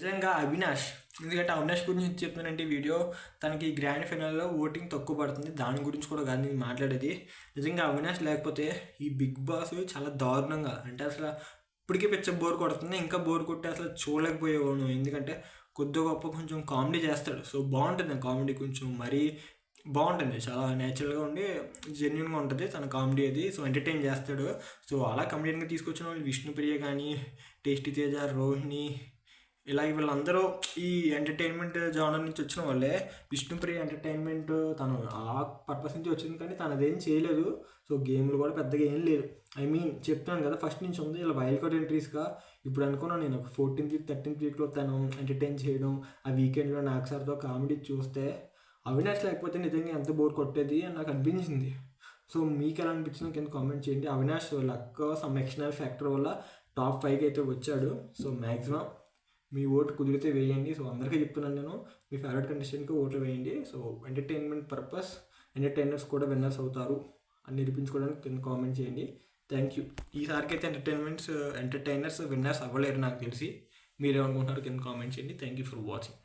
నిజంగా అవినాష్, ఎందుకంటే అవినాష్ గురించి చెప్తున్నానంటే ఈ వీడియో తనకి గ్రాండ్ ఫినాల్లో ఓటింగ్ తక్కువ పడుతుంది, దాని గురించి కూడా కాదు నేను మాట్లాడేది. నిజంగా అవినాష్ లేకపోతే ఈ బిగ్ బాస్ చాలా దారుణంగా, అంటే అసలు ఇప్పటికే పిచ్చ బోర్ కొడుతుంది, ఇంకా బోర్ కొట్టి అసలు చూడలేకపోయేవాడు. ఎందుకంటే కొద్దిగా గొప్ప కొంచెం కామెడీ చేస్తాడు, సో బాగుంటుంది కామెడీ, కొంచెం మరీ బాగుంటుంది, చాలా నేచురల్గా ఉండి జెన్యున్గా ఉంటుంది తన కామెడీ అది. సో ఎంటర్టైన్ చేస్తాడు. సో అలా కమెడియన్గా తీసుకొచ్చిన వాళ్ళు విష్ణుప్రియ కానీ, టేస్టీ తేజ, రోహిణి, ఇలా వీళ్ళందరూ ఈ ఎంటర్టైన్మెంట్ జానర్ నుంచి వచ్చిన వాళ్ళే. విష్ణుప్రియ ఎంటర్టైన్మెంట్ తను ఆ పర్పస్ నుంచి వచ్చింది, కానీ తను అదేం చేయలేదు. సో గేమ్లు కూడా పెద్దగా ఏం లేదు. ఐ మీన్ చెప్తున్నాను కదా, ఫస్ట్ నుంచి ఉంది ఇలా వైల్డ్ కార్డ్ ఎంట్రీస్గా. ఇప్పుడు అనుకున్నాను నేను, ఒక 14th వీక్ 13th వీక్లో తను ఎంటర్టైన్ చేయడం, ఆ వీకెండ్లో నాకు సార్తో కామెడీ చూస్తే అవినాష్ లేకపోతే నిజంగా ఎంత బోర్ కొట్టేది అని నాకు అనిపించింది. సో మీకు ఎలా అనిపించిందో కింద కామెంట్ చేయండి. Avinash luck some external factor వల్ల టాప్ 5కి అయితే వచ్చాడు. సో మ్యాక్సిమం మీ ఓటు కుదిరితే వేయండి. సో అందరికీ చెప్తున్నాను నేను, మీ ఫేవరెట్ కంటెస్టెంట్కి ఓట్లు వేయండి. సో ఎంటర్టైన్మెంట్ పర్పస్, ఎంటర్టైనర్స్ కూడా విన్నర్స్ అవుతారు అని నిరూపించుకోవడానికి కింద కామెంట్ చేయండి. Thank you. ఈసారికి అయితే ఎంటర్టైనర్స్ విన్నర్స్ అవ్వలేరు నాకు తెలిసి. మీరేమనుకుంటున్నారు కింద కామెంట్ చేయండి. Thank you for watching.